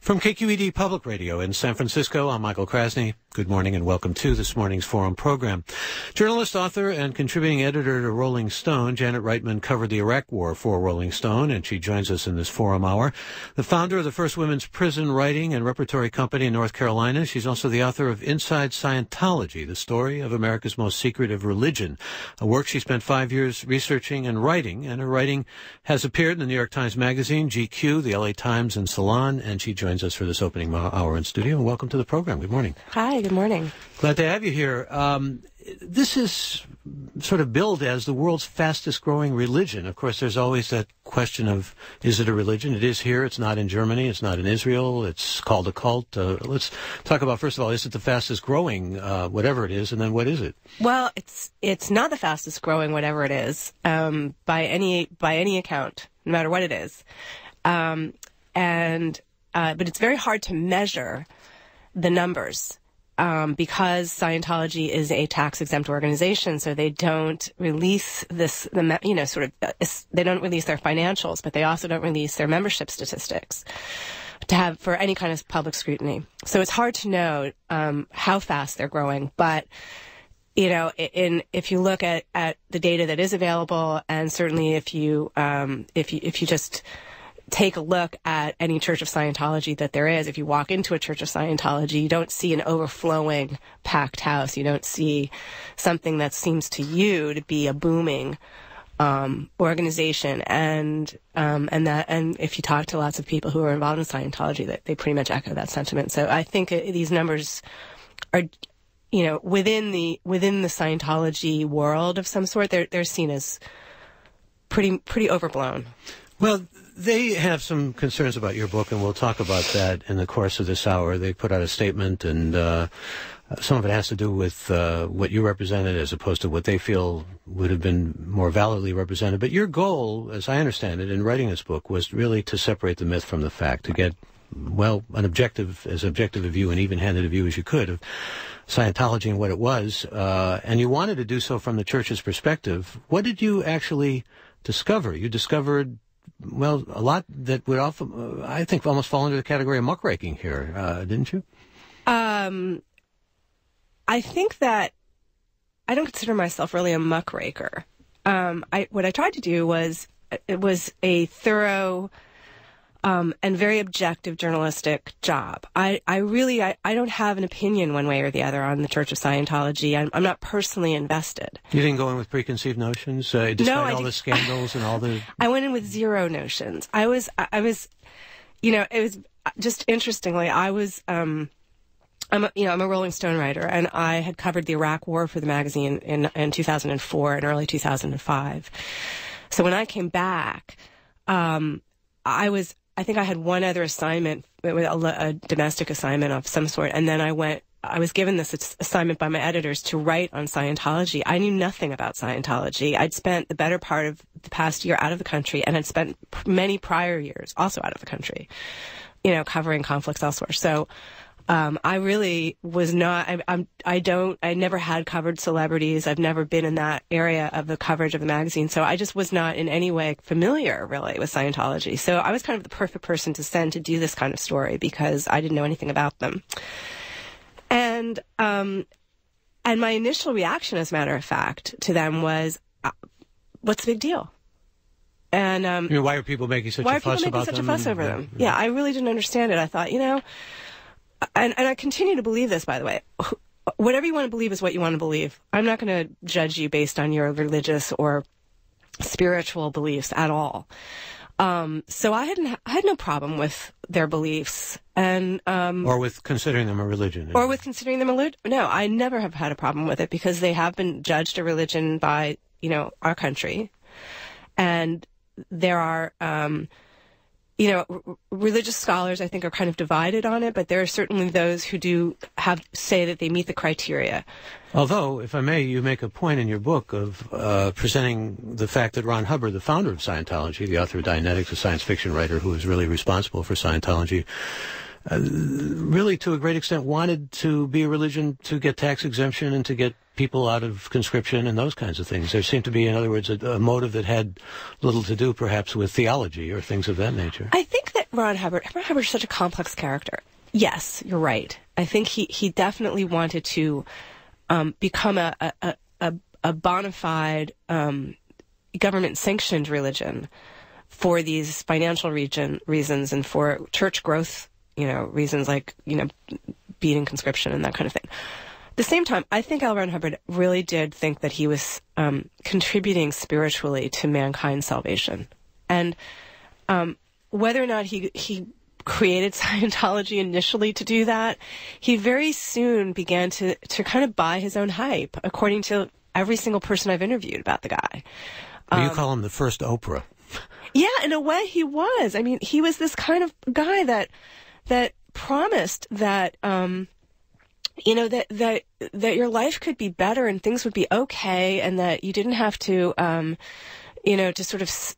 From KQED Public Radio in San Francisco, I'm Michael Krasny. Good morning and welcome to this morning's Forum program. Journalist, author, and contributing editor to Rolling Stone, Janet Reitman covered the Iraq War for Rolling Stone, and she joins us in this Forum Hour. The founder of the first women's prison writing and repertory company in North Carolina, she's also the author of Inside Scientology, the story of America's most secretive religion, a work she spent 5 years researching and writing, and her writing has appeared in the New York Times Magazine, GQ, the LA Times, and Salon, and she joins us for this opening hour in studio. And welcome to the program. Good morning. Hi, good morning. Glad to have you here. This is sort of billed as the world's fastest growing religion. Of course, there's always that question of, is it a religion? It is here. It's not in Germany. It's not in Israel. It's called a cult. Let's talk about, first of all, is it the fastest growing, whatever it is, and then what is it? Well, it's not the fastest growing, whatever it is, by any account, no matter what it is. But it's very hard to measure the numbers. Because Scientology is a tax-exempt organization, so they don't release they don't release their financials, but they also don't release their membership statistics to have for any kind of public scrutiny. So it's hard to know how fast they're growing. But if you look at the data that is available, and certainly if you just take a look at any Church of Scientology that there is. If you walk into a Church of Scientology, you don't see an overflowing packed house. You don't see something that seems to you to be a booming organization. And if you talk to lots of people who are involved in Scientology, that they pretty much echo that sentiment. So I think these numbers are, within the Scientology world of some sort, they're seen as pretty overblown. Well, they have some concerns about your book, and we'll talk about that in the course of this hour. They put out a statement, and some of it has to do with what you represented as opposed to what they feel would have been more validly represented. But your goal, as I understand it, in writing this book was really to separate the myth from the fact, to get, as objective a view and even-handed a view as you could of Scientology and what it was. And you wanted to do so from the Church's perspective. What did you actually discover? You discovered a lot that would often, I think, almost fall into the category of muckraking here, didn't you? I think that I don't consider myself really a muckraker. What I tried to do was a thorough and very objective journalistic job. I don't have an opinion one way or the other on the Church of Scientology. I'm not personally invested. You didn't go in with preconceived notions, despite all the scandals and all the... I went in with zero notions. I was, it was just interestingly, I'm a Rolling Stone writer, and I had covered the Iraq War for the magazine in 2004 and early 2005. So when I came back, I think I had one other assignment, a domestic assignment of some sort, and then I was given this assignment by my editors to write on Scientology. I knew nothing about Scientology. I'd spent the better part of the past year out of the country, and had spent many prior years also out of the country, covering conflicts elsewhere. So I really was not, I never had covered celebrities. I've never been in that area of the coverage of the magazine. So I just was not in any way familiar really with Scientology. So I was kind of the perfect person to send to do this kind of story because I didn't know anything about them. And my initial reaction, as a matter of fact, to them was, what's the big deal? And, why are people making such a fuss about them? Over them? Yeah, I really didn't understand it. I thought, and I continue to believe this, by the way. Whatever you want to believe is what you want to believe. I'm not going to judge you based on your religious or spiritual beliefs at all. So I had no problem with their beliefs, and or with considering them a religion. Or with considering them a religion. No, I never have had a problem with it because they have been judged a religion by our country, and there are. Religious scholars, I think, are kind of divided on it, but there are certainly those who do say that they meet the criteria. Although, if I may, you make a point in your book of presenting the fact that Ron Hubbard, the founder of Scientology, the author of Dianetics, a science fiction writer who is really responsible for Scientology, really to a great extent wanted to be a religion to get tax exemption and to get people out of conscription and those kinds of things. There seemed to be, in other words, a motive that had little to do perhaps with theology or things of that nature. I think that Ron Hubbard is such a complex character. Yes, you're right. I think he definitely wanted to become a bona fide government-sanctioned religion for these financial reasons and for church growth, reasons like, beating conscription and that kind of thing. At the same time, I think L.Ron Hubbard really did think that he was contributing spiritually to mankind's salvation. And whether or not he created Scientology initially to do that, he very soon began to kind of buy his own hype, according to every single person I've interviewed about the guy. You call him the first Oprah. Yeah, in a way he was. I mean, he was this kind of guy that promised that, that your life could be better and things would be okay, and that you didn't have to, to sort of,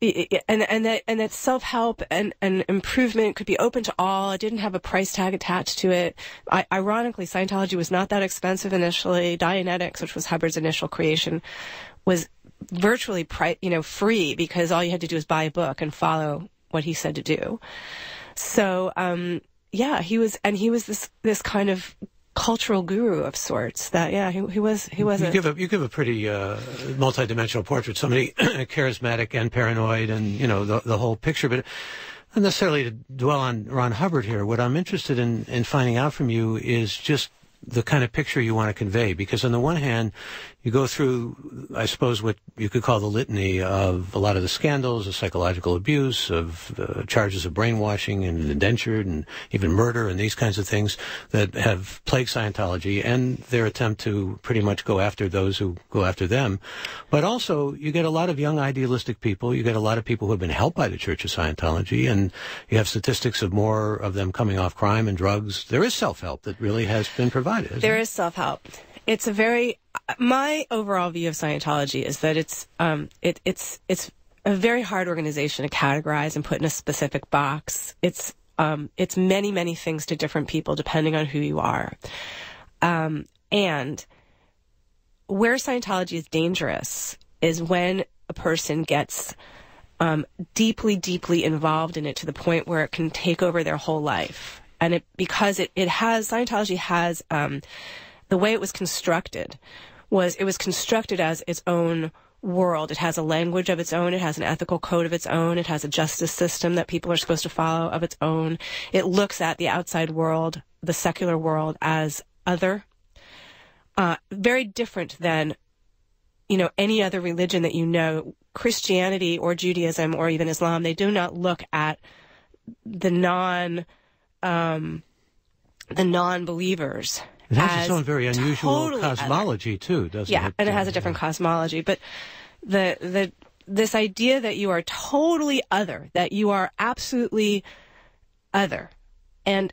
and that self-help and improvement could be open to all. It didn't have a price tag attached to it. Ironically, Scientology was not that expensive initially. Dianetics, which was Hubbard's initial creation, was virtually free, because all you had to do was buy a book and follow what he said to do. So, he was this kind of cultural guru of sorts. That he was. You give a pretty multidimensional portrait. Somebody charismatic and paranoid, and the whole picture. But not necessarily to dwell on Ron Hubbard here. What I'm interested in finding out from you is just the kind of picture you want to convey. Because on the one hand, you go through, I suppose, what you could call the litany of a lot of the scandals of psychological abuse, of charges of brainwashing and indentured and even murder and these kinds of things that have plagued Scientology, and their attempt to pretty much go after those who go after them. But also, you get a lot of young idealistic people. You get a lot of people who have been helped by the Church of Scientology, and you have statistics of more of them coming off crime and drugs. There is self-help that really has been provided. There is self-help. It's my overall view of Scientology is that it's a very hard organization to categorize and put in a specific box. It's many, many things to different people depending on who you are. And where Scientology is dangerous is when a person gets deeply, deeply involved in it to the point where it can take over their whole life. And Scientology has, the way it was constructed was constructed as its own world. It has a language of its own. It has an ethical code of its own. It has a justice system that people are supposed to follow of its own. It looks at the outside world, the secular world, as other. Very different than, any other religion that Christianity or Judaism or even Islam. They do not look at the non-believers. It has its own very unusual cosmology too, doesn't it? Yeah, and it has a different cosmology. But this idea that you are totally other, that you are absolutely other, and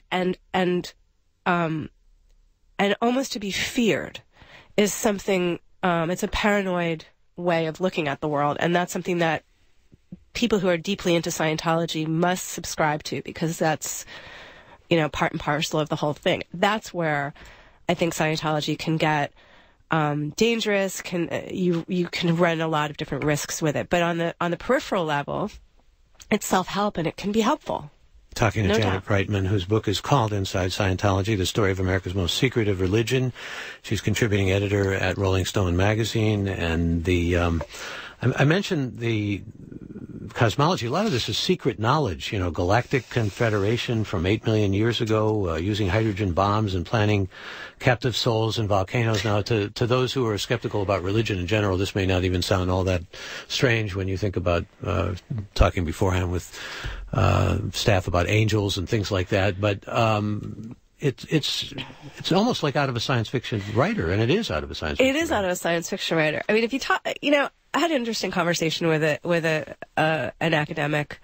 almost to be feared, is something. It's a paranoid way of looking at the world, and that's something that people who are deeply into Scientology must subscribe to, because that's part and parcel of the whole thing. That's where I think Scientology can get dangerous. You can run a lot of different risks with it. But on the peripheral level, it's self-help and it can be helpful. Talking to Janet Reitman, whose book is called Inside Scientology, The Story of America's Most Secretive Religion. She's contributing editor at Rolling Stone magazine. And I mentioned the cosmology. A lot of this is secret knowledge, galactic confederation from 8 million years ago, using hydrogen bombs and planting captive souls in volcanoes. Now, to those who are skeptical about religion in general, this may not even sound all that strange when you think about talking beforehand with staff about angels and things like that. But it's almost like out of a science fiction writer, and it is out of a science fiction writer. It is out of a science fiction writer. I mean, if you talk, I had an interesting conversation with an academic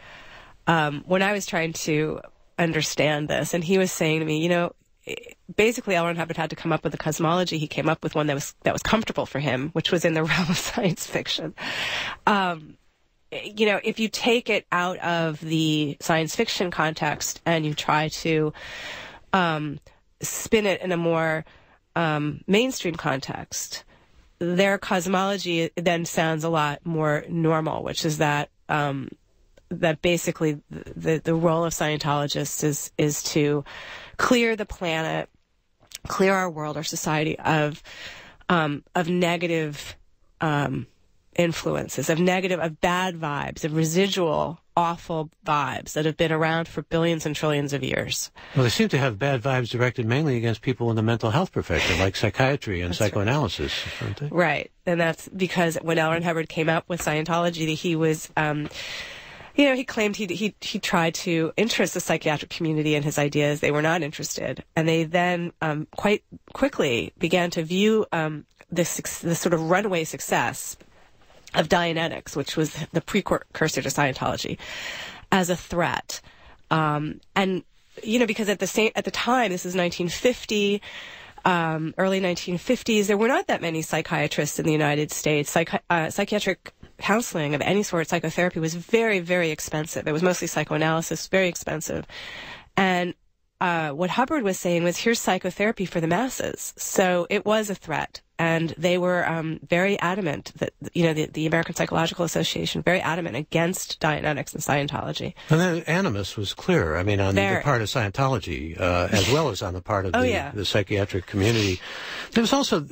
when I was trying to understand this, and he was saying to me, basically L.Ron Hubbard had to come up with a cosmology. He came up with one that was comfortable for him, which was in the realm of science fiction. If you take it out of the science fiction context and you try to spin it in a more mainstream context, their cosmology then sounds a lot more normal, which is that that basically the role of Scientologists is to clear the planet, clear our world, our society of negative influences, of bad vibes, of residual awful vibes that have been around for billions and trillions of years. Well, they seem to have bad vibes directed mainly against people in the mental health profession, like psychiatry and psychoanalysis, aren't they? Right. And that's because when L. Ron Hubbard came up with Scientology, he was, he claimed he tried to interest the psychiatric community in his ideas. They were not interested. And they then quite quickly began to view this sort of runaway success of Dianetics, which was the precursor to Scientology, as a threat. And because at the time, this is 1950, early 1950s, there were not that many psychiatrists in the United States. Psychiatric counseling of any sort, psychotherapy, was very, very expensive. It was mostly psychoanalysis, very expensive. And what Hubbard was saying was, here's psychotherapy for the masses. So it was a threat. And they were very adamant that, the American Psychological Association, very adamant against Dianetics and Scientology. And the animus was clear, on the part of Scientology, as well as on the part of the psychiatric community. There was also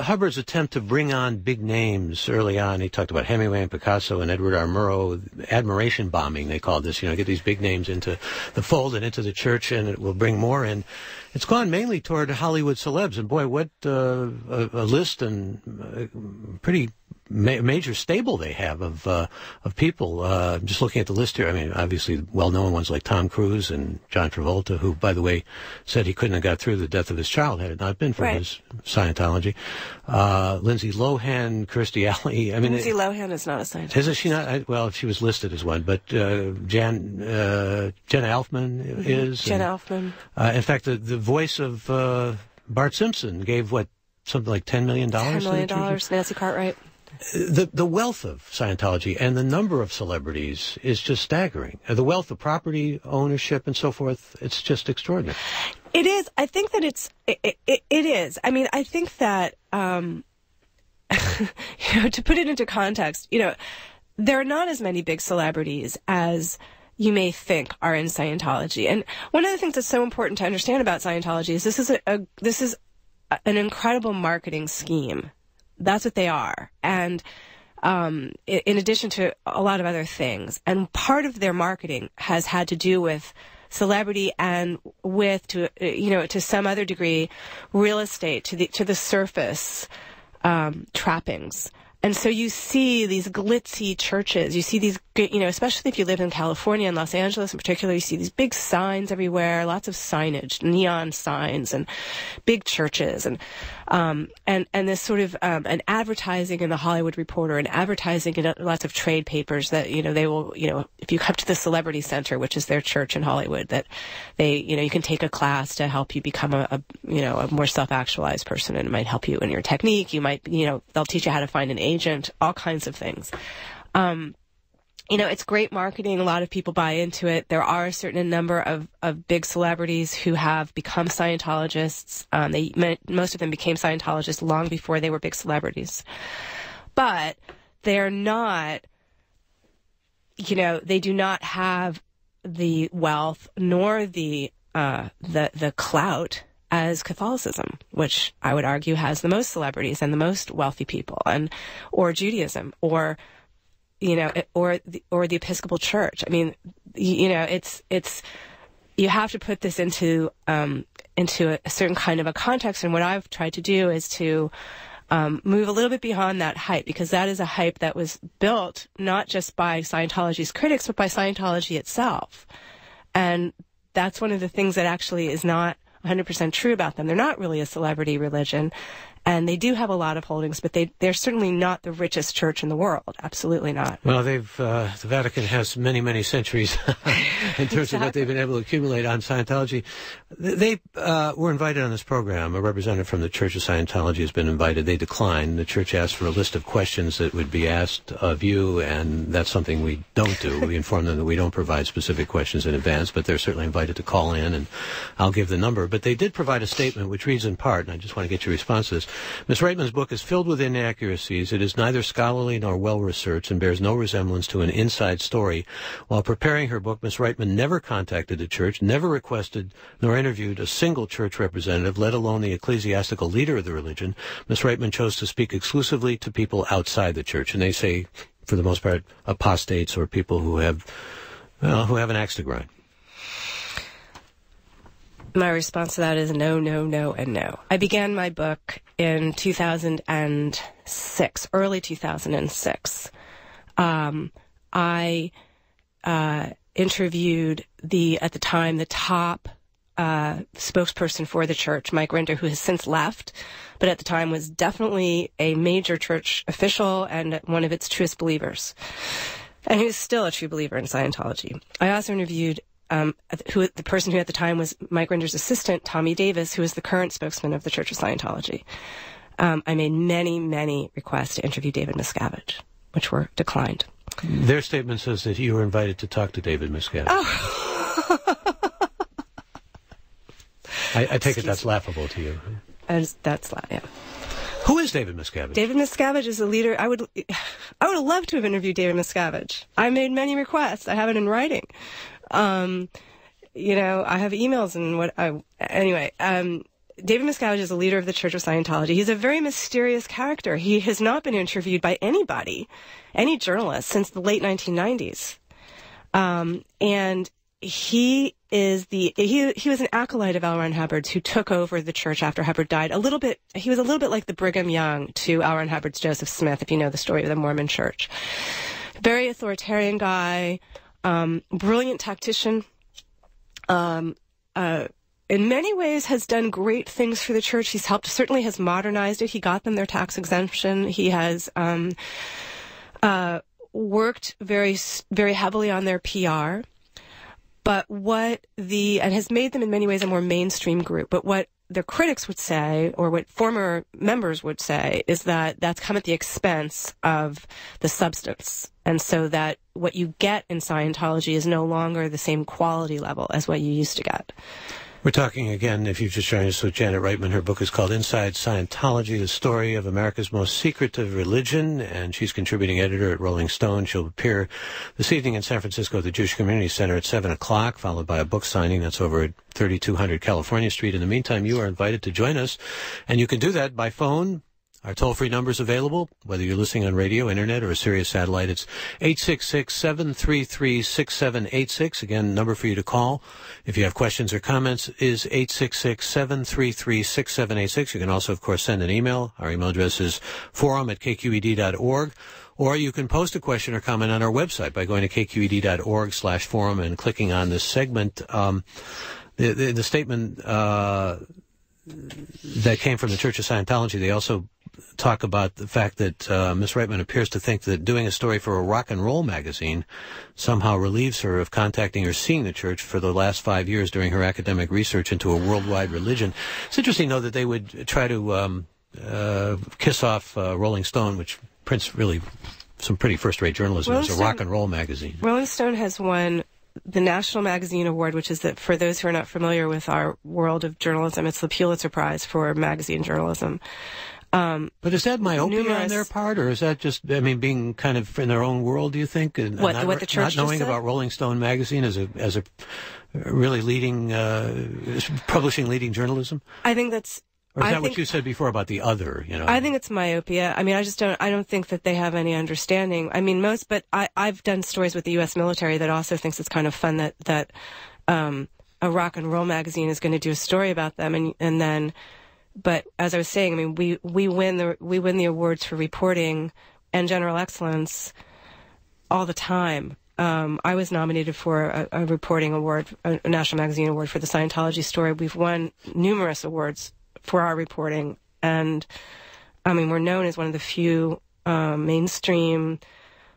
Hubbard's attempt to bring on big names early on. He talked about Hemingway and Picasso and Edward R. Murrow, admiration bombing, they called this, get these big names into the fold and into the church, and it will bring more in. It's gone mainly toward Hollywood celebs, and boy, what a list and pretty major stable they have of people. Just looking at the list here, obviously well-known ones like Tom Cruise and John Travolta, who, by the way, said he couldn't have got through the death of his child had it not been for his Scientology. Lindsay Lohan, Kirstie Alley. Lindsay Lohan is not a Scientologist. Isn't she not? Well, she was listed as one, but Jenna Elfman is. Jenna Elfman. In fact, the voice of Bart Simpson gave something like $10 million. $10 million. Nancy Cartwright. The wealth of Scientology and the number of celebrities is just staggering. The wealth of property ownership and so forth, it's just extraordinary. It is. I think that it is. I think that, to put it into context, there are not as many big celebrities as you may think are in Scientology. And one of the things that's so important to understand about Scientology is this is an incredible marketing scheme. That's what they are. And in addition to a lot of other things. And part of their marketing has had to do with celebrity and with, to some other degree, real estate, to the surface trappings. And so you see these glitzy churches. You see these, especially if you live in California and Los Angeles in particular, you see these big signs everywhere, lots of signage, neon signs, and big churches, and this sort of an advertising in the Hollywood Reporter and advertising in lots of trade papers that they will, if you come to the Celebrity Center, which is their church in Hollywood, that they, you can take a class to help you become a more self-actualized person, and it might help you in your technique. You might, they'll teach you how to find an agent, all kinds of things. It's great marketing. A lot of people buy into it. There are a certain number of big celebrities who have become Scientologists. Most of them became Scientologists long before they were big celebrities. But they're not, they do not have the wealth nor the clout as Catholicism, which I would argue has the most celebrities and the most wealthy people, or Judaism, or the Episcopal Church. It's you have to put this into a certain kind of a context. And what I've tried to do is to move a little bit beyond that hype, because that is a hype that was built not just by Scientology's critics, but by Scientology itself. And that's one of the things that actually is not 100% true about them. They're not really a celebrity religion, and they do have a lot of holdings, but they're certainly not the richest church in the world. Absolutely not. Well, the Vatican has many, many centuries in terms of what they've been able to accumulate on Scientology. They were invited on this program. A representative from the Church of Scientology has been invited. They declined. The church asked for a list of questions that would be asked of you, and that's something we don't do. We inform them that we don't provide specific questions in advance, but they're certainly invited to call in, and I'll give the number. But they did provide a statement which reads in part, and I just want to get your response to this. Miss Reitman's book is filled with inaccuracies. It is neither scholarly nor well-researched and bears no resemblance to an inside story. While preparing her book, Miss Reitman never contacted the church, never requested nor interviewed a single church representative, let alone the ecclesiastical leader of the religion. Miss Reitman chose to speak exclusively to people outside the church, and they say, for the most part, apostates or people who have an axe to grind. My response to that is no, no, no, and no. I began my book in 2006, early 2006. I interviewed at the time, the top spokesperson for the church, Mike Rinder, who has since left, but at the time was definitely a major church official and one of its truest believers. And he was still a true believer in Scientology. I also interviewed the person who at the time was Mike Rinder's assistant, Tommy Davis, who is the current spokesman of the Church of Scientology. I made many, many requests to interview David Miscavige, which were declined. Their statement says that you were invited to talk to David Miscavige. Oh. I take it that's laughable to you. Yeah. Who is David Miscavige? David Miscavige is a leader. I would have loved to have interviewed David Miscavige. I made many requests. I have it in writing. I have emails and David Miscavige is a leader of the Church of Scientology. He's a very mysterious character. He has not been interviewed by anybody, any journalist, since the late 1990s. And he was an acolyte of L.Ron Hubbard's who took over the church after Hubbard died. He was a little bit like the Brigham Young to L.Ron Hubbard's Joseph Smith, if you know the story of the Mormon church. Very authoritarian guy, brilliant tactician, in many ways has done great things for the church. He's certainly has modernized it. He got them their tax exemption. He has worked very, very heavily on their PR. But and has made them in many ways a more mainstream group. But what their critics would say, or what former members would say, is that that's come at the expense of the substance. And so that what you get in Scientology is no longer the same quality level as what you used to get. We're talking again, if you've just joined us, with Janet Reitman. Her book is called Inside Scientology, the story of America's most secretive religion, and she's contributing editor at Rolling Stone. She'll appear this evening in San Francisco at the Jewish Community Center at 7 o'clock, followed by a book signing that's over at 3200 California Street. In the meantime, you are invited to join us, and you can do that by phone. Our toll-free number is available, whether you're listening on radio, internet, or a Sirius satellite. It's 866-733-6786. Again, number for you to call if you have questions or comments is 866-733-6786. You can also, of course, send an email. Our email address is forum@kqed.org. Or you can post a question or comment on our website by going to kqed.org/forum and clicking on this segment. The statement that came from the Church of Scientology, they also talk about the fact that Miss Reitman appears to think that doing a story for a rock and roll magazine somehow relieves her of contacting or seeing the church for the last 5 years during her academic research into a worldwide religion. It's interesting, though, that they would try to kiss off Rolling Stone, which prints really some pretty first-rate journalism as a rock and roll magazine. Rolling Stone has won the National Magazine Award, which is for those who are not familiar with our world of journalism, it's the Pulitzer Prize for magazine journalism. But is that myopia on their part, or is that just, being kind of in their own world, do you think? And what the church not knowing about Rolling Stone magazine as a really leading, publishing leading journalism? I think that's... Or is that what you said before about the other, I think it's myopia. I don't think that they have any understanding. But I've done stories with the U.S. military that also thinks it's kind of fun that a rock and roll magazine is going to do a story about them, and then, but as I was saying, we win the awards for reporting and general excellence all the time. I was nominated for a reporting award, a National Magazine Award for the Scientology story. We've won numerous awards for our reporting, and we're known as one of the few mainstream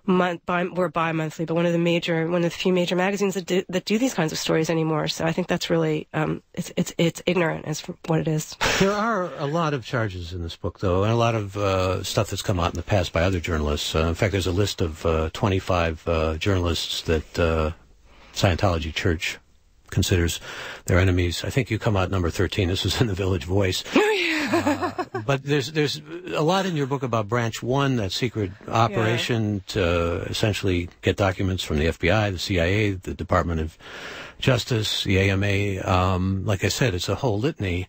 we're bi-monthly, but one of the few major magazines that do these kinds of stories anymore. So I think that's really it's ignorant as for what it is. There are a lot of charges in this book, though, and a lot of stuff that's come out in the past by other journalists. In fact, there's a list of 25 journalists that Scientology Church considers their enemies. I think you come out number 13. This was in the Village Voice. But there's a lot in your book about Branch 1, that secret operation to essentially get documents from the FBI, the CIA, the Department of Justice, the AMA. Like I said, it's a whole litany.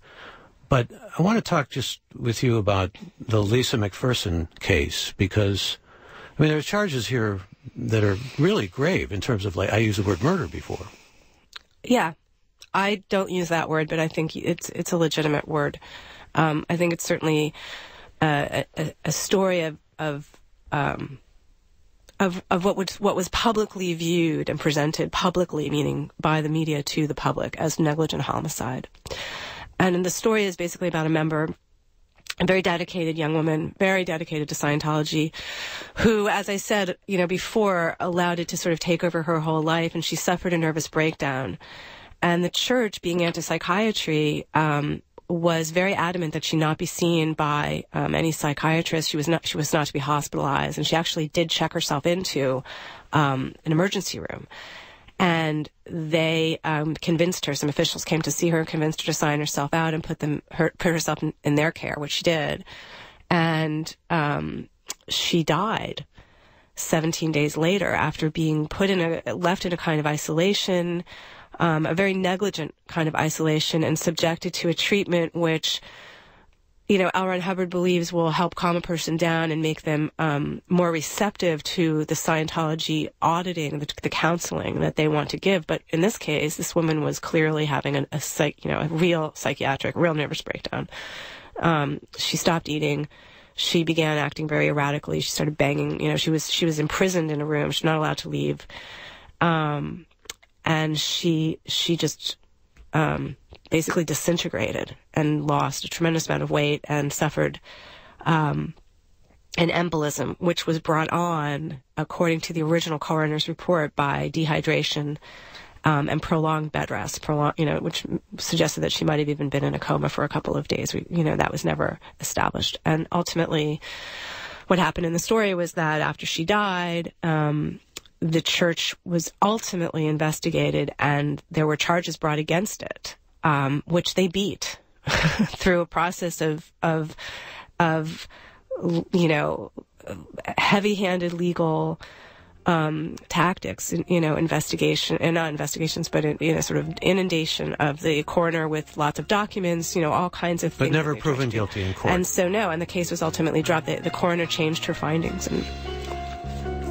But I want to talk just with you about the Lisa McPherson case, because, I mean, there are charges here that are really grave in terms of, like, I used the word murder before. Yeah. I don't use that word, but I think it's a legitimate word. I think it's certainly a story of what was publicly viewed and presented publicly, meaning by the media to the public, as negligent homicide. And the story is basically about a very dedicated young woman, very dedicated to Scientology, who, as I said, before, allowed it to sort of take over her whole life, and she suffered a nervous breakdown. And the church, being anti-psychiatry, was very adamant that she not be seen by any psychiatrist. She was not to be hospitalized, and she actually did check herself into an emergency room. And they convinced her. Some officials came to see her, convinced her to sign herself out and put herself in their care, which she did. And she died 17 days later after being left in a kind of isolation. A very negligent kind of isolation, and subjected to a treatment which, L.Ron Hubbard believes will help calm a person down and make them more receptive to the Scientology auditing, the counseling that they want to give. But in this case, this woman was clearly having a real nervous breakdown. She stopped eating. She began acting very erratically. She started banging. She was imprisoned in a room. She's not allowed to leave. And she just basically disintegrated and lost a tremendous amount of weight and suffered an embolism, which was brought on, according to the original coroner's report, by dehydration and prolonged bed rest, which suggested that she might have even been in a coma for a couple of days. That was never established. And ultimately, what happened in the story was that after she died, the church was ultimately investigated, and there were charges brought against it, which they beat through a process of heavy-handed legal tactics, investigation, and not investigations, but sort of inundation of the coroner with lots of documents, all kinds of things. But never proven guilty in court. And so and the case was ultimately dropped. The coroner changed her findings. And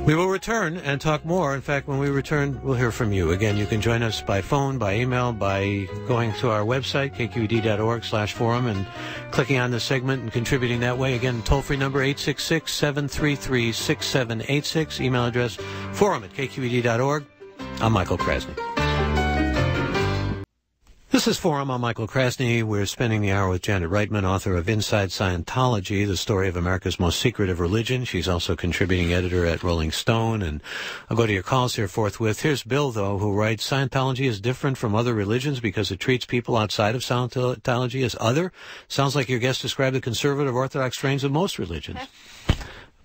we will return and talk more. In fact, when we return, we'll hear from you. Again, you can join us by phone, by email, by going to our website, kqed.org/forum, and clicking on the segment and contributing that way. Again, toll-free number 866-733-6786. Email address, forum@kqed.org. I'm Michael Krasny. This is Forum. I'm Michael Krasny. We're spending the hour with Janet Reitman, author of Inside Scientology, the story of America's most secretive religion. She's also contributing editor at Rolling Stone. And I'll go to your calls here forthwith. Here's Bill, though, who writes, Scientology is different from other religions because it treats people outside of Scientology as other. Sounds like your guest described the conservative Orthodox strains of most religions.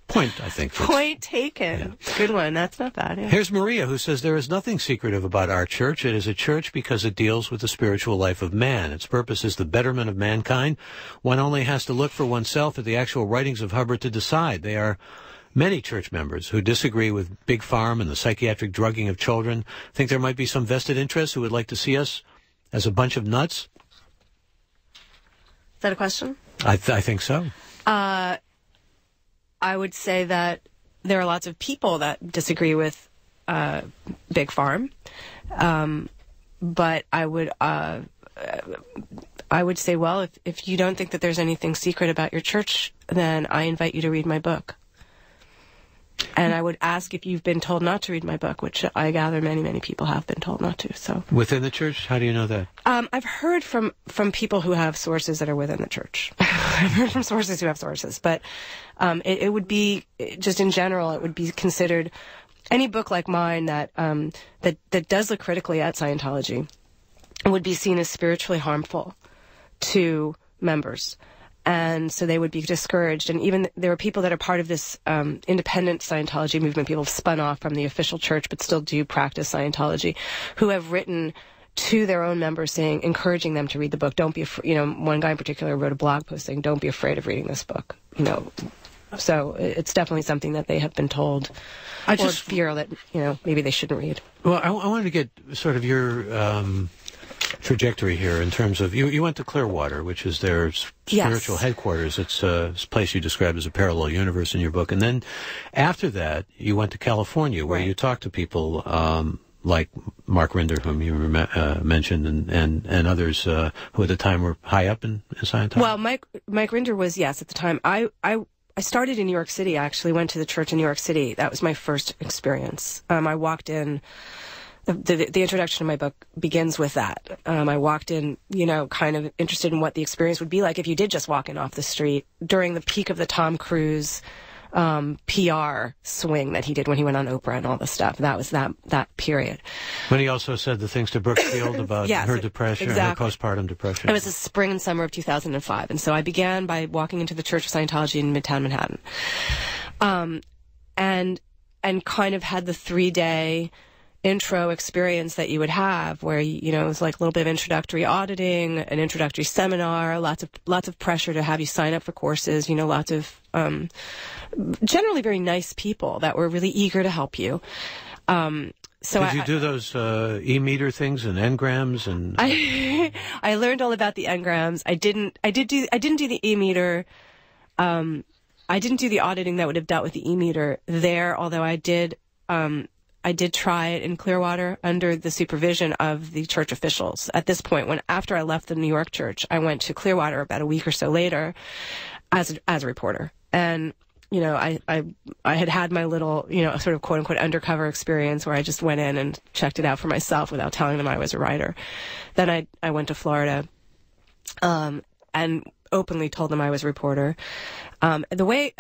Point, I think. Point taken. Yeah. Good one. That's not bad. Yeah. Here's Maria, who says, there is nothing secretive about our church. It is a church because it deals with the spiritual life of man. Its purpose is the betterment of mankind. One only has to look for oneself at the actual writings of Hubbard to decide. There are many church members who disagree with Big Pharma and the psychiatric drugging of children. Think there might be some vested interests who would like to see us as a bunch of nuts? Is that a question? I think so. I would say that there are lots of people that disagree with Big Pharma, but I would say, well, if you don't think that there's anything secret about your church, then I invite you to read my book. And I would ask if you've been told not to read my book, which I gather many, many people have been told not to. So within the church, how do you know that? I've heard from people who have sources that are within the church. I've heard from sources who have sources, but it would be, just in general, it would be considered, any book like mine that does look critically at Scientology would be seen as spiritually harmful to members. And so they would be discouraged. And even there are people that are part of this independent Scientology movement, people have spun off from the official church but still do practice Scientology, who have written to their own members, encouraging them to read the book. Don't be afraid. One guy in particular wrote a blog post saying, "Don't be afraid of reading this book." So it's definitely something that they have been told, or fear that maybe they shouldn't read. Well, I wanted to get sort of your trajectory here in terms of you went to Clearwater, which is their spiritual headquarters. It's a place you described as a parallel universe in your book, and then after that you went to California, where you talked to people like Mark Rinder, whom you mentioned, and others who at the time were high up in Scientology. Well, Mike Rinder was, yes, at the time. I started in New York City. I actually went to the church in New York City. That was my first experience. I walked in. The introduction to my book begins with that. I walked in, kind of interested in what the experience would be like if you did just walk in off the street during the peak of the Tom Cruise PR swing that he did when he went on Oprah and all this stuff. That was that period. When he also said the things to Brookfield about her depression, exactly. Her postpartum depression. It was the spring and summer of 2005. And so I began by walking into the Church of Scientology in Midtown Manhattan. And kind of had the 3-day intro experience that you would have where, it was like a little bit of introductory auditing, an introductory seminar, lots of pressure to have you sign up for courses, lots of generally very nice people that were really eager to help you. So did you do those e-meter things and engrams and? I learned all about the engrams. I didn't do the e-meter. I didn't do the auditing that would have dealt with the e-meter there, although I did try it in Clearwater under the supervision of the church officials. At this point, after I left the New York church, I went to Clearwater about a week or so later as a reporter. And, I had my little, sort of quote unquote undercover experience where I just went in and checked it out for myself without telling them I was a writer. Then I went to Florida, and openly told them I was a reporter. The way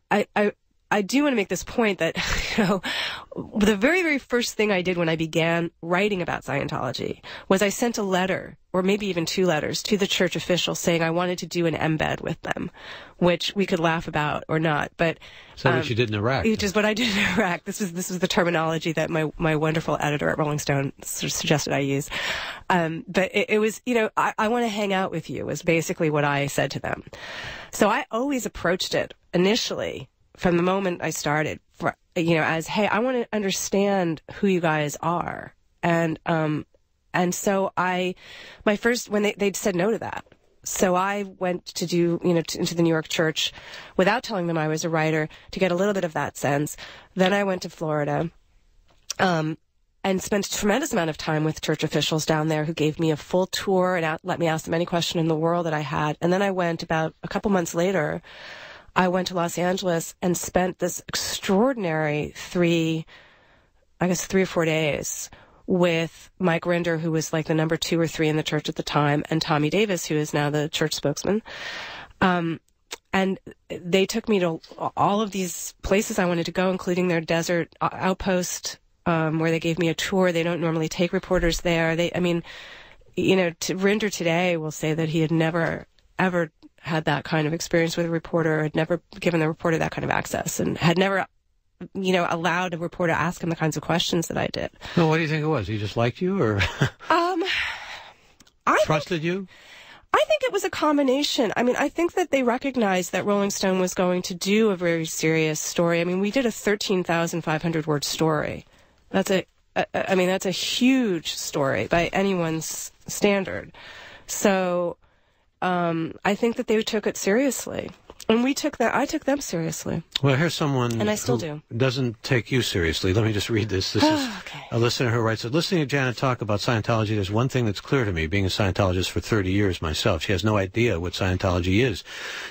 I do want to make this point that, the very, very first thing I did when I began writing about Scientology was I sent a letter, or maybe even 2 letters, to the church officials saying I wanted to do an embed with them, which we could laugh about or not. But is that what you did in Iraq? Which is what I did in Iraq. This was the terminology that my wonderful editor at Rolling Stone suggested I use. But it was, I want to hang out with you was basically what I said to them. So I always approached it initially from the moment I started, as, hey, I want to understand who you guys are. And so when they'd said no to that. So I went to do, into the New York church without telling them I was a writer to get a little bit of that sense. Then I went to Florida, and spent a tremendous amount of time with church officials down there who gave me a full tour and let me ask them any question in the world that I had. And then I went about a couple months later, I went to Los Angeles and spent this extraordinary 3 or 4 days with Mike Rinder, who was like the number 2 or 3 in the church at the time, and Tommy Davis, who is now the church spokesman. And they took me to all of these places I wanted to go, including their desert outpost, where they gave me a tour. They don't normally take reporters there. Rinder today will say that he had never, ever had that kind of experience with a reporter, had never given the reporter that kind of access, and had never, allowed a reporter to ask him the kinds of questions that I did. Well, what do you think it was? He just liked you, or trusted you? I think it was a combination. I think that they recognized that Rolling Stone was going to do a very serious story. We did a 13,500 word story. That's a huge story by anyone's standard. So, I think that they took it seriously. And I took them seriously. Well, here's someone and I still do. Doesn't take you seriously. Let me just read this. This is a listener who writes, listening to Janet talk about Scientology, there's one thing that's clear to me, being a Scientologist for 30 years myself. She has no idea what Scientology is.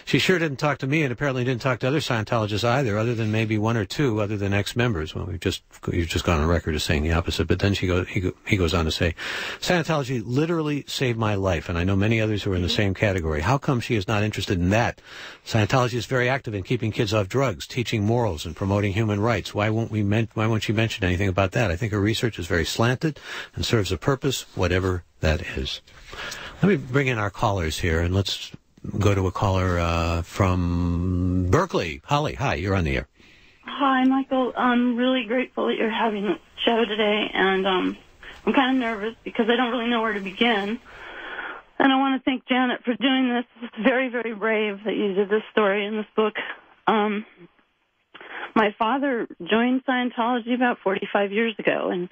She sure didn't talk to me and apparently didn't talk to other Scientologists either, other than maybe 1 or 2 other than ex-members. Well, you've just gone on record as saying the opposite. But then he goes on to say, Scientology literally saved my life, and I know many others who are in the same category. How come she is not interested in that? Scientology is very active in keeping kids off drugs, teaching morals, and promoting human rights. Why won't she mention anything about that? I think her research is very slanted and serves a purpose, whatever that is. Let me bring in our callers here, and let's go to a caller from Berkeley. Holly, hi, you're on the air. Hi, Michael. I'm really grateful that you're having this show today, and I'm kind of nervous because I don't really know where to begin. And I want to thank Janet for doing this. It's very, very brave that you did this story in this book. My father joined Scientology about 45 years ago, and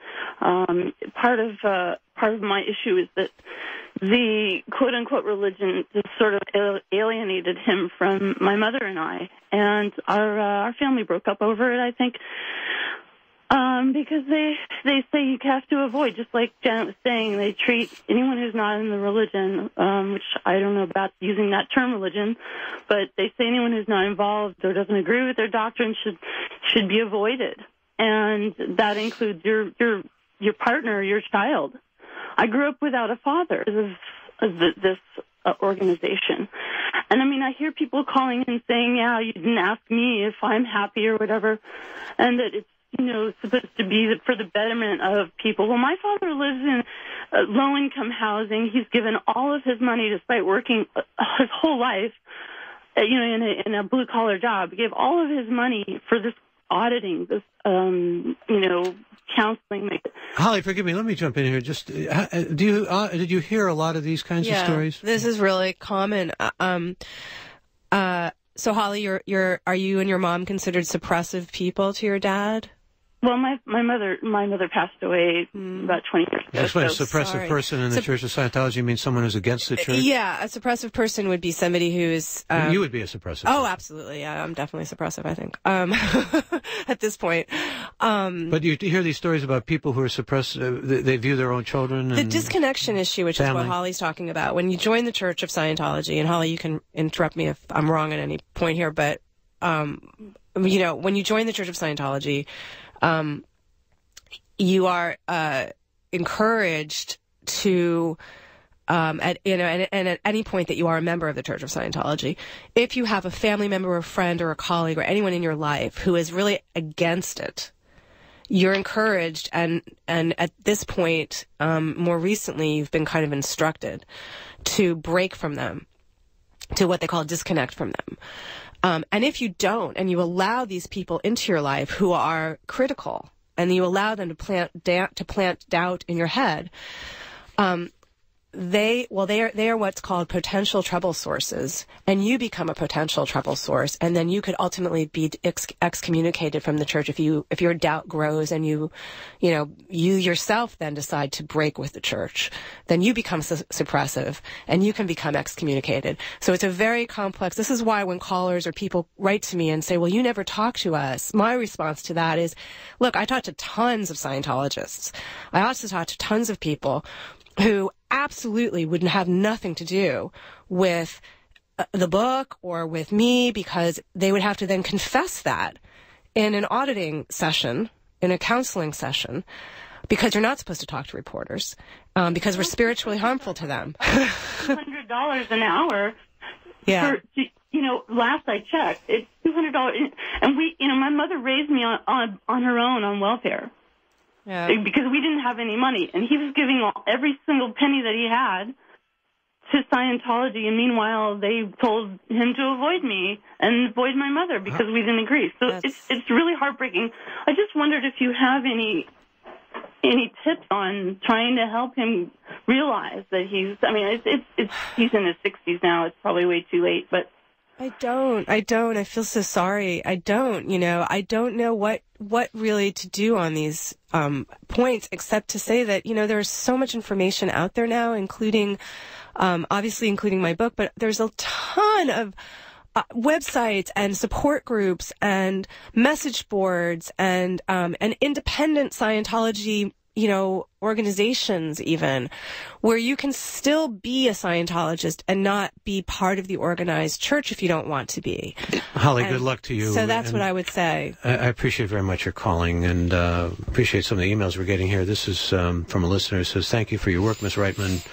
part of my issue is that the quote-unquote religion just sort of alienated him from my mother and I, and our family broke up over it, I think, because they say you have to avoid, just like Janet was saying, they treat anyone who's not in the religion, which I don't know about using that term religion, but they say anyone who's not involved or doesn't agree with their doctrine should be avoided, and that includes your partner, your child. I grew up without a father of this organization. And I mean, I hear people calling and saying, yeah, you didn't ask me if I'm happy or whatever, and that it's, supposed to be for the betterment of people. Well, my father lives in low-income housing. He's given all of his money, despite working his whole life, in a blue-collar job. He gave all of his money for this auditing, this, counseling. Holly, forgive me. Let me jump in here. Just did you hear a lot of these kinds of stories? This is really common. So Holly, are you and your mom considered suppressive people to your dad? Well, my mother passed away about 20 years ago. That's why a suppressive person in the Church of Scientology means someone who's against the church? Yeah, a suppressive person would be somebody who's... you would be a suppressive person. Oh, absolutely. Yeah, I'm definitely suppressive, I think, at this point. But you hear these stories about people who are suppressed, they view their own children and the disconnection issue, which family. is what Holly's talking about. When you join the Church of Scientology, and Holly, you can interrupt me if I'm wrong at any point here, but, when you join the Church of Scientology... you are encouraged to, at any point that you are a member of the Church of Scientology, if you have a family member, a friend, or a colleague, or anyone in your life who is really against it, you're encouraged, and at this point, more recently, you've been kind of instructed to break from them, to what they call disconnect from them. And if you don't, and you allow these people into your life who are critical, and you allow them to plant doubt in your head, they are what's called potential trouble sources, and you become a potential trouble source, and then you could ultimately be excommunicated from the church if your doubt grows and you yourself then decide to break with the church. Then you become suppressive, and you can become excommunicated. So it's a very complex. This is why when callers or people write to me and say, "Well, you never talk to us," my response to that is, "Look, I talk to tons of Scientologists. I also talk to tons of people who absolutely would have nothing to do with the book or with me, because they would have to then confess that in an auditing session, in a counseling session, because you're not supposed to talk to reporters, because we're spiritually harmful to them." $200 an hour. Yeah. Last I checked, it's $200, and my mother raised me on her own on welfare. Yeah. Because we didn't have any money, and he was giving every single penny that he had to Scientology, and meanwhile they told him to avoid me and avoid my mother because we didn't agree. So it's really heartbreaking. I just wondered if you have any tips on trying to help him realize that he's in his 60s now. It's probably way too late, but I don't. I feel so sorry. I don't know what really to do on these points, except to say that, there's so much information out there now, including my book, but there's a ton of websites and support groups and message boards and independent Scientology organizations even, where you can still be a Scientologist and not be part of the organized church if you don't want to be. Holly, good luck to you. So that's what I would say. I appreciate very much your calling, and appreciate some of the emails we're getting here. This is from a listener who says, "Thank you for your work, Ms. Reitman.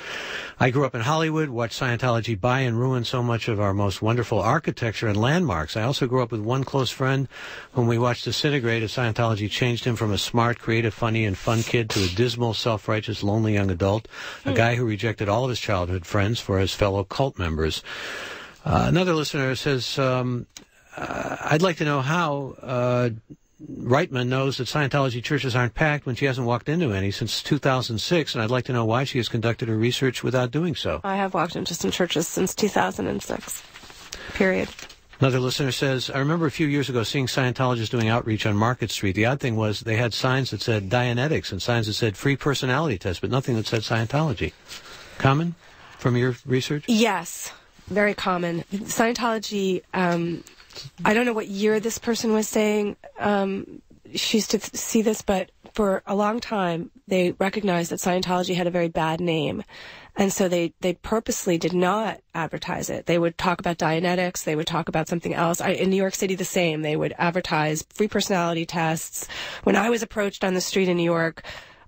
I grew up in Hollywood, watched Scientology buy and ruin so much of our most wonderful architecture and landmarks. I also grew up with one close friend whom we watched disintegrate as Scientology changed him from a smart, creative, funny, and fun kid to a dismal, self-righteous, lonely young adult, a guy who rejected all of his childhood friends for his fellow cult members." Another listener says, "I'd like to know how Reitman knows that Scientology churches aren't packed when she hasn't walked into any since 2006, and I'd like to know why she has conducted her research without doing so. I have walked into some churches since 2006, period. Another listener says, I remember a few years ago seeing Scientologists doing outreach on Market Street. The odd thing was they had signs that said Dianetics and signs that said free personality test, but nothing that said Scientology. Common from your research? Yes, very common. Scientology, I don't know what year this person was saying she used to see this, but for a long time they recognized that Scientology had a very bad name. And so they purposely did not advertise it. They would talk about Dianetics. They would talk about something else. In New York City, the same. They would advertise free personality tests. When I was approached on the street in New York,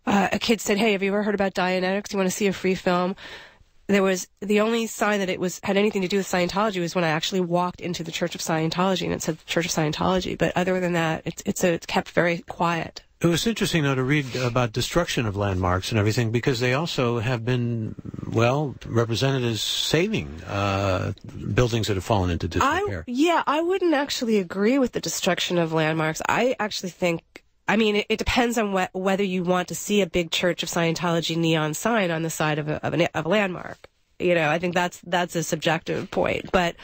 a kid said, "Hey, have you ever heard about Dianetics? You want to see a free film?" There was the only sign that it had anything to do with Scientology was when I actually walked into the Church of Scientology, and it said Church of Scientology. But other than that, it's kept very quiet. It was interesting, though, to read about destruction of landmarks and everything, because they also have been, well, represented as saving buildings that have fallen into disrepair. I wouldn't actually agree with the destruction of landmarks. I actually think, it depends on whether you want to see a big Church of Scientology neon sign on the side of a landmark. I think that's a subjective point. But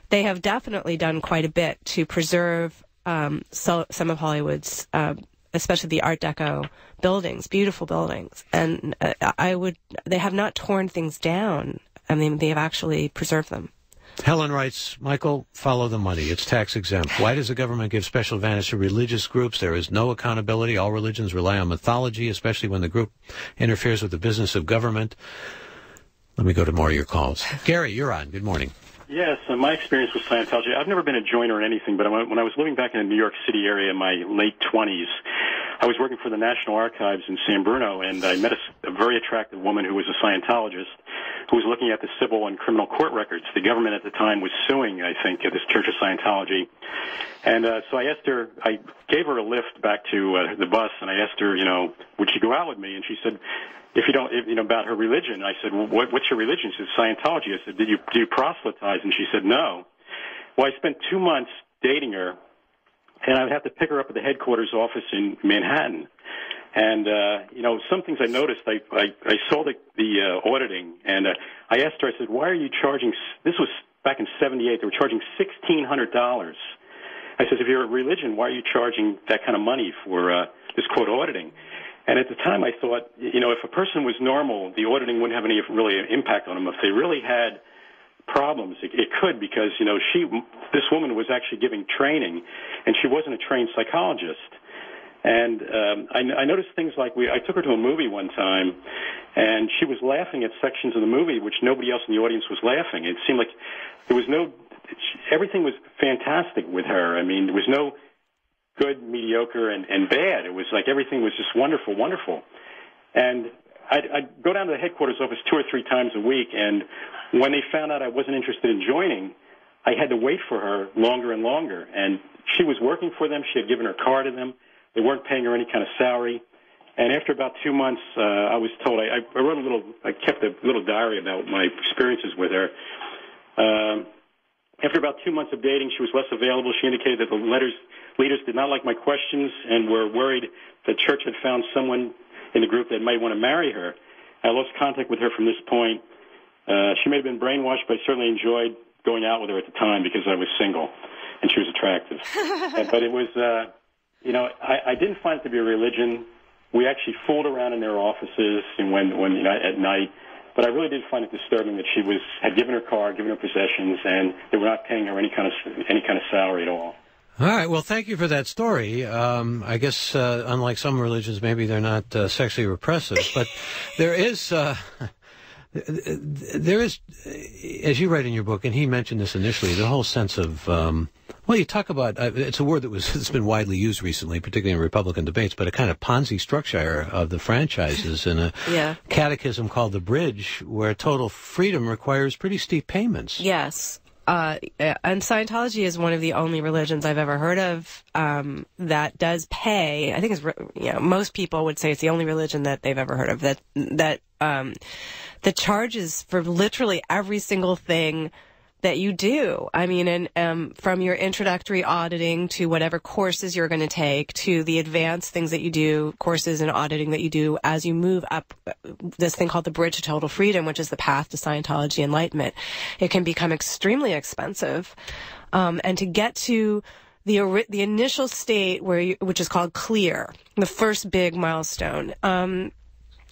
they have definitely done quite a bit to preserve some of Hollywood's especially the Art Deco buildings, beautiful buildings. And they have not torn things down. They have actually preserved them. Helen writes, Michael, follow the money. It's tax exempt. Why does the government give special advantage to religious groups? There is no accountability. All religions rely on mythology, especially when the group interferes with the business of government. Let me go to more of your calls. Gary, you're on. Good morning. Yes, my experience with Scientology, I've never been a joiner or anything, but when I was living back in the New York City area in my late 20s, I was working for the National Archives in San Bruno, and I met a very attractive woman who was a Scientologist who was looking at the civil and criminal court records. The government at the time was suing, I think, this Church of Scientology. And so I asked her, I gave her a lift back to the bus, and I asked her, would she go out with me? And she said, about her religion. I said, well, what's your religion? She said, Scientology. I said, do you proselytize? And she said, no. Well, I spent 2 months dating her, and I would have to pick her up at the headquarters office in Manhattan. And, some things I noticed, I saw the auditing, and I asked her, I said, why are you charging, this was back in 78, they were charging $1,600. I said, if you're a religion, why are you charging that kind of money for this, quote, auditing? And at the time I thought, if a person was normal, the auditing wouldn't have any really impact on them. If they really had problems, it could, because, this woman was actually giving training, and she wasn't a trained psychologist. And I noticed things like I took her to a movie one time, and she was laughing at sections of the movie which nobody else in the audience was laughing. It seemed like everything was fantastic with her. There was no good, mediocre, and bad. It was like everything was just wonderful, wonderful. And I'd go down to the headquarters office 2 or 3 times a week, and when they found out I wasn't interested in joining, I had to wait for her longer and longer. And she was working for them. She had given her car to them. They weren't paying her any kind of salary. And after about 2 months, I was told, I kept a little diary about my experiences with her. After about 2 months of dating, she was less available. She indicated that the leaders did not like my questions and were worried the church had found someone in the group that might want to marry her. I lost contact with her from this point. She may have been brainwashed, but I certainly enjoyed going out with her at the time because I was single and she was attractive. But it was, I didn't find it to be a religion. We actually fooled around in their offices and when at night. But I really did find it disturbing that she had given her car, given her possessions, and they were not paying her any kind of salary at all. All right. Well, thank you for that story. I guess unlike some religions, maybe they're not sexually repressive, but there is, as you write in your book, and he mentioned this initially, the whole sense of, you talk about, it's a word that's been widely used recently, particularly in Republican debates, but a kind of Ponzi structure of the franchises in a catechism called The Bridge, where total freedom requires pretty steep payments. Yes. And Scientology is one of the only religions I've ever heard of that does pay. I think most people would say it's the only religion that they've ever heard of that charges for literally every single thing that you do. I mean, and from your introductory auditing to whatever courses you're going to take to the advanced things that you do, courses and auditing that you do as you move up this thing called the Bridge to Total Freedom, which is the path to Scientology enlightenment. It can become extremely expensive. And to get to the initial state which is called clear, the first big milestone,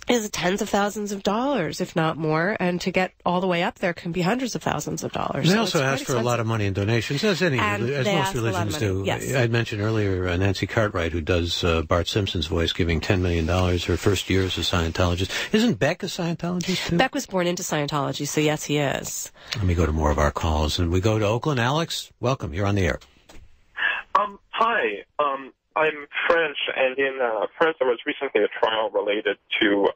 is tens of thousands of dollars, if not more, and to get all the way up there can be hundreds of thousands of dollars. They also ask for a lot of money in donations, as most religions do. Yes. I mentioned earlier Nancy Cartwright, who does Bart Simpson's voice, giving $10 million her first year as a Scientologist. Isn't Beck a Scientologist, too? Beck was born into Scientology, so yes, he is. Let me go to more of our calls, and we go to Oakland. Alex, welcome. You're on the air. Hi. I'm French, and in France there was recently a trial related to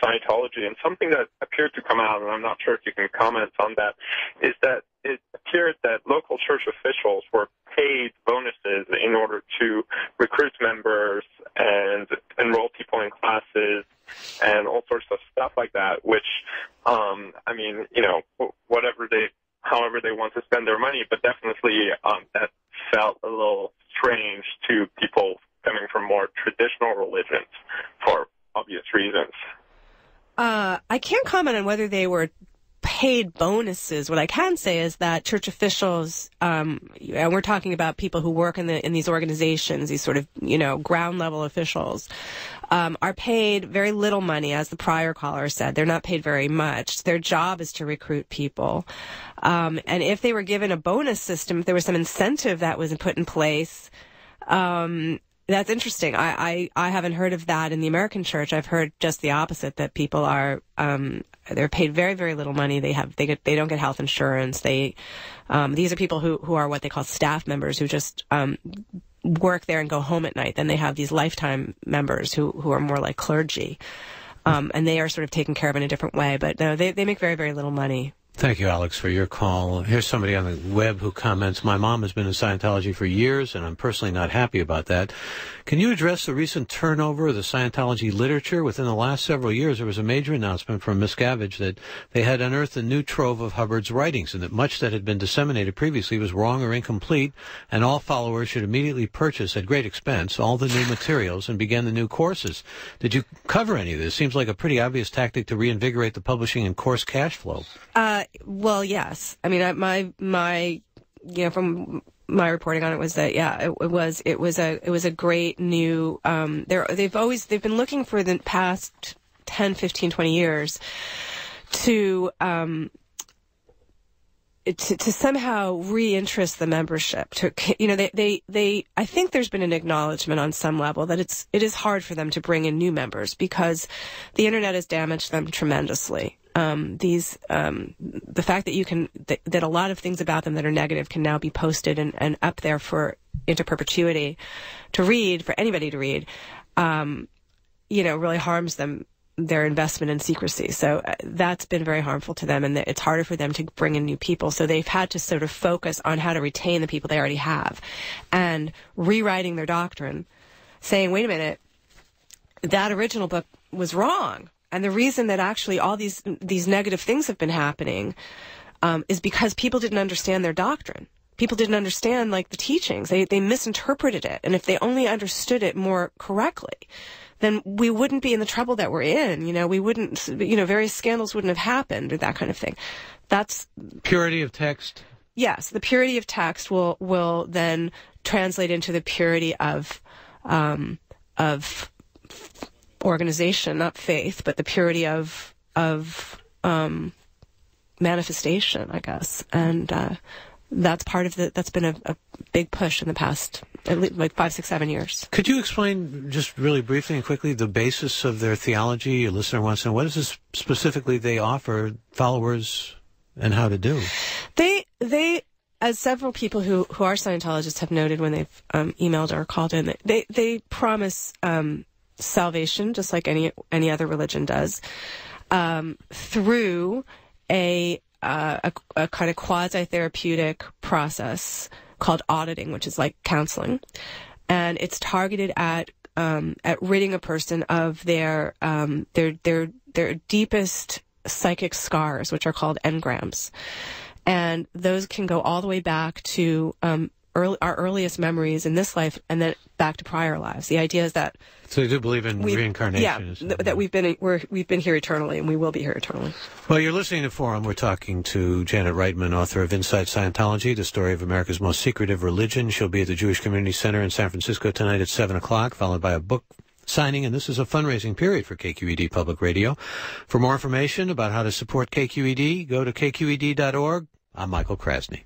Scientology, and something that appeared to come out, and I'm not sure if you can comment on that, is that it appeared that local church officials were paid bonuses in order to recruit members and enroll people in classes and all sorts of stuff like that, which, I mean, you know, however they want to spend their money, but definitely that felt a little strange to people coming from more traditional religions for obvious reasons. I can't comment on whether they were paid bonuses. What I can say is that church officials, and we're talking about people who work in these organizations, these sort of, you know, ground level officials, are paid very little money, as the prior caller said. They're not paid very much. Their job is to recruit people. And if they were given a bonus system, if there was some incentive that was put in place, that's interesting. I haven't heard of that in the American church. I've heard just the opposite, that people are, they're paid very, very little money. They don't get health insurance. These are people who are what they call staff members, who just, work there and go home at night. Then they have these lifetime members who are more like clergy. And they are sort of taken care of in a different way, but no, they make very, very little money. Thank you, Alex, for your call. Here's somebody on the web who comments, my mom has been in Scientology for years, and I'm personally not happy about that. Can you address the recent turnover of the Scientology literature? Within the last several years, there was a major announcement from Miscavige that they had unearthed a new trove of Hubbard's writings, and that much that had been disseminated previously was wrong or incomplete, and all followers should immediately purchase, at great expense, all the new materials and begin the new courses. Did you cover any of this? Seems like a pretty obvious tactic to reinvigorate the publishing and course cash flow. Well, yes. I mean, my from my reporting on it was that, yeah, it was a great new, they've been looking for the past 10, 15, 20 years to somehow reinterest the membership. I think there's been an acknowledgement on some level that it is hard for them to bring in new members because the internet has damaged them tremendously. The fact that that a lot of things about them that are negative can now be posted and up there into perpetuity to read, for anybody to read, really harms their investment in secrecy. So that's been very harmful to them, and it's harder for them to bring in new people. So they've had to sort of focus on how to retain the people they already have and rewriting their doctrine, saying, wait a minute, that original book was wrong. And the reason that actually all these negative things have been happening is because people didn't understand their doctrine. People didn't understand, like, the teachings. They misinterpreted it. And if they only understood it more correctly, then we wouldn't be in the trouble that we're in. We wouldn't, various scandals wouldn't have happened or that kind of thing. That's purity of text. Yes, the purity of text will then translate into the purity of organization, not faith, but the purity of manifestation, I guess. And that's that's been a big push in the past, at least like 5, 6, 7 years. Could you explain just really briefly and quickly the basis of their theology? A listener wants to know, what is this specifically they offer followers and how to do? They as several people who are Scientologists have noted when they've emailed or called in, they promise salvation, just like any other religion does, through a kind of quasi-therapeutic process called auditing, which is like counseling, and it's targeted at ridding a person of their deepest psychic scars, which are called engrams. And those can go all the way back to our earliest memories in this life, and then back to prior lives. The idea is that so you do believe in reincarnation? Yeah, that we've been here eternally, and we will be here eternally. Well, you're listening to Forum. We're talking to Janet Reitman, author of Inside Scientology, the story of America's most secretive religion. She'll be at the Jewish Community Center in San Francisco tonight at 7 o'clock, followed by a book signing, and this is a fundraising period for KQED Public Radio. For more information about how to support KQED, go to kqed.org. I'm Michael Krasny.